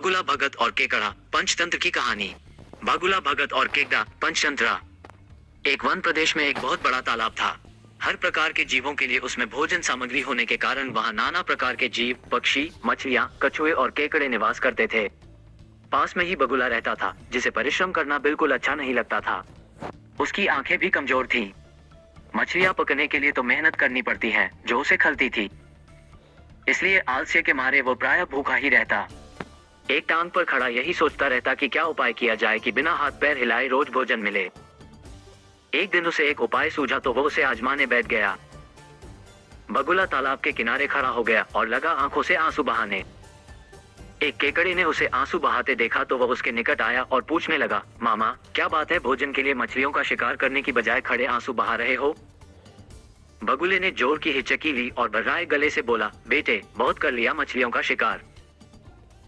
बगुला भगत और केकड़ा पंचतंत्र की कहानी। बगुला भगत और केकड़ा पंचतंत्र। एक वन प्रदेश में एक बहुत बड़ा तालाब था। हर प्रकार के जीवों के लिए उसमें भोजन सामग्री होने के कारण वहाँ नाना प्रकार के जीव, पक्षी, मछलियाँ, कछुए और केकड़े निवास करते थे। पास में ही बगुला रहता था, जिसे परिश्रम करना बिल्कुल अच्छा नहीं लगता था। उसकी आंखें भी कमजोर थीं। मछलियाँ पकड़ने के लिए तो मेहनत करनी पड़ती है, जो उसे खलती थी। इसलिए आलस्य के मारे वो प्रायः भूखा ही रहता। एक टांग पर खड़ा यही सोचता रहता कि क्या उपाय किया जाए कि बिना हाथ पैर हिलाए रोज भोजन मिले। एक दिन उसे एक उपाय सूझा तो वो उसे आजमाने बैठ गया। बगुला तालाब के किनारे खड़ा हो गया और लगा आंखों से आंसू बहाने। एक केकड़े ने उसे आंसू बहाते देखा तो वह उसके निकट आया और पूछने लगा, मामा क्या बात है, भोजन के लिए मछलियों का शिकार करने की बजाय खड़े आंसू बहा रहे हो? बगुले ने जोर की हिचकी ली और भर्राए गले से बोला, बेटे बहुत कर लिया मछलियों का शिकार,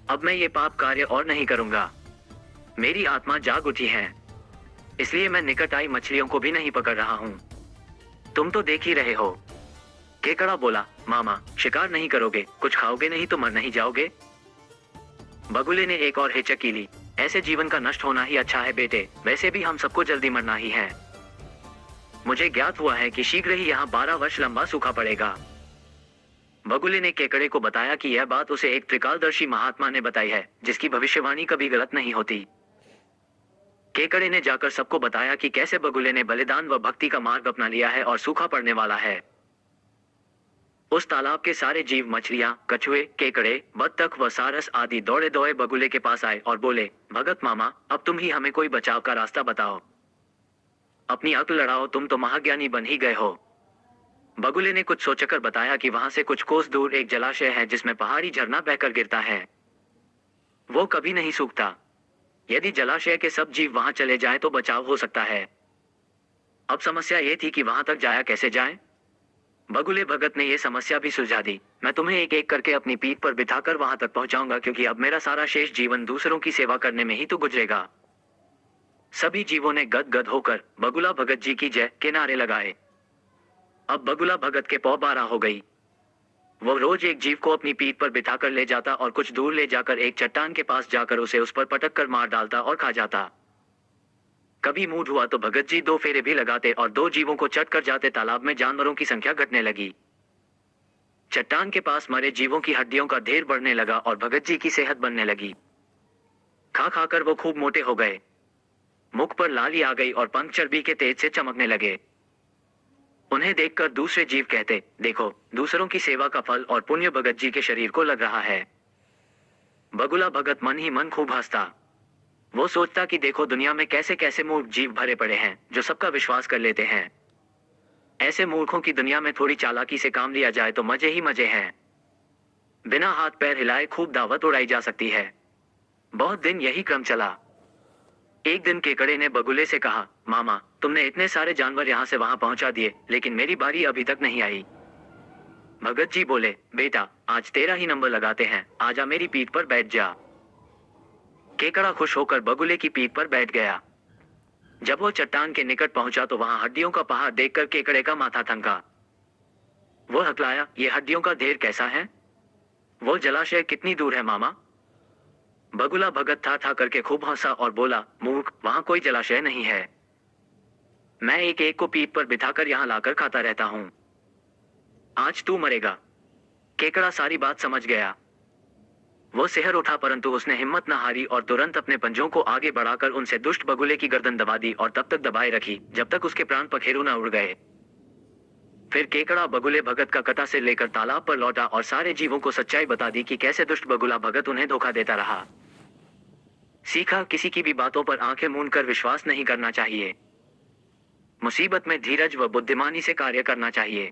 अब मैं ये पाप कार्य और नहीं करूंगा। मेरी आत्मा जाग उठी है, इसलिए मैं निकट आई मछलियों को भी नहीं पकड़ रहा हूँ। तुम तो देख ही रहे हो। केकड़ा बोला, मामा शिकार नहीं करोगे, कुछ खाओगे नहीं तो मर नहीं जाओगे? बगुले ने एक और हिचकी ली, ऐसे जीवन का नष्ट होना ही अच्छा है बेटे, वैसे भी हम सबको जल्दी मरना ही है। मुझे ज्ञात हुआ है कि शीघ्र ही यहाँ 12 वर्ष लंबा सूखा पड़ेगा। बगुले ने केकड़े को बताया कि यह बात उसे एक त्रिकालदर्शी महात्मा ने बताई है, जिसकी भविष्यवाणी कभी गलत नहीं होती। केकड़े ने जाकर सबको बताया कि कैसे बगुले ने बलिदान व भक्ति का मार्ग अपना लिया है और सूखा पड़ने वाला है। उस तालाब के सारे जीव, मछलियां, कछुए, केकड़े, बत्तख व सारस आदि दौड़े दौड़े बगुले के पास आए और बोले, भगत मामा अब तुम ही हमें कोई बचाव का रास्ता बताओ, अपनी अक्ल लड़ाओ, तुम तो महाज्ञानी बन ही गए हो। बगुले ने कुछ सोचकर बताया कि वहां से कुछ कोस दूर एक जलाशय है जिसमें पहाड़ी झरना बहकर गिरता है। वो कभी नहीं सूखता। यदि जलाशय के सब जीव वहां चले जाएं तो बचाव हो सकता है। अब समस्या ये थी कि वहां तक जाया कैसे जाए। बगुले भगत ने ये समस्या भी सुलझा दी, मैं तुम्हें एक एक करके अपनी पीठ पर बिठाकर वहां तक पहुंचाऊंगा, क्योंकि अब मेरा सारा शेष जीवन दूसरों की सेवा करने में ही तो गुजरेगा। सभी जीवों ने गदगद होकर बगुला भगत जी की जय के नारे लगाए। अब बगुला भगत के पौ 12 हो गई। वो रोज एक जीव को अपनी पीठ पर बिठाकर ले जाता और कुछ दूर ले जाकर एक चट्टान के पास जाकर उसे उस पर पटक कर मार डालता और खा जाता। कभी मूड हुआ तो भगत जी 2 फेरे भी लगाते और 2 जीवों को चट कर जाते। तालाब में जानवरों की संख्या घटने लगी। चट्टान के पास मरे जीवों की हड्डियों का ढेर बढ़ने लगा और भगत जी की सेहत बनने लगी। खा खाकर वो खूब मोटे हो गए। मुख पर लाली आ गई और पंख चर्बी के तेज से चमकने लगे। उन्हें देखकर दूसरे जीव कहते, देखो दूसरों की सेवा का फल और पुण्य भगत जी के शरीर को लग रहा है। बगुला भगत मन ही मन खूब हंसता। वो सोचता कि देखो दुनिया में कैसे कैसे मूर्ख जीव भरे पड़े हैं जो सबका विश्वास कर लेते हैं। ऐसे मूर्खों की दुनिया में थोड़ी चालाकी से काम लिया जाए तो मजे ही मजे हैं। बिना हाथ पैर हिलाए खूब दावत उड़ाई जा सकती है। बहुत दिन यही क्रम चला। एक दिन केकड़े ने बगुले से कहा, मामा तुमने इतने सारे जानवर यहाँ से वहां पहुंचा दिए, लेकिन मेरी बारी अभी तक नहीं आई। भगत जी बोले, बेटा आज तेरा ही नंबर लगाते हैं, आजा मेरी पीठ पर बैठ जा। केकड़ा खुश होकर बगुले की पीठ पर बैठ गया। जब वो चट्टान के निकट पहुंचा तो वहां हड्डियों का पहाड़ देखकर केकड़े का माथा थनका। वो हकलाया, ये हड्डियों का ढेर कैसा है? वो जलाशय कितनी दूर है मामा? बगुला भगत था करके खूब हंसा और बोला, मूर्ख वहां कोई जलाशय नहीं है। मैं एक एक को पीठ पर बिठाकर यहाँ लाकर खाता रहता हूँ। आज तू मरेगा। केकड़ा सारी बात समझ गया। वो सिहर उठा, परंतु उसने हिम्मत न हारी और तुरंत अपने पंजों को आगे बढ़ाकर उनसे दुष्ट बगुले की गर्दन दबा दी और तब तक दबाए रखी जब तक उसके प्राण पखेरु न उड़ गए। फिर केकड़ा बगुले भगत का कटा सिर लेकर तालाब पर लौटा और सारे जीवों को सच्चाई बता दी कि कैसे दुष्ट बगुला भगत उन्हें धोखा देता रहा। सीखा, किसी की भी बातों पर आंखें मूंद कर विश्वास नहीं करना चाहिए। मुसीबत में धीरज व बुद्धिमानी से कार्य करना चाहिए।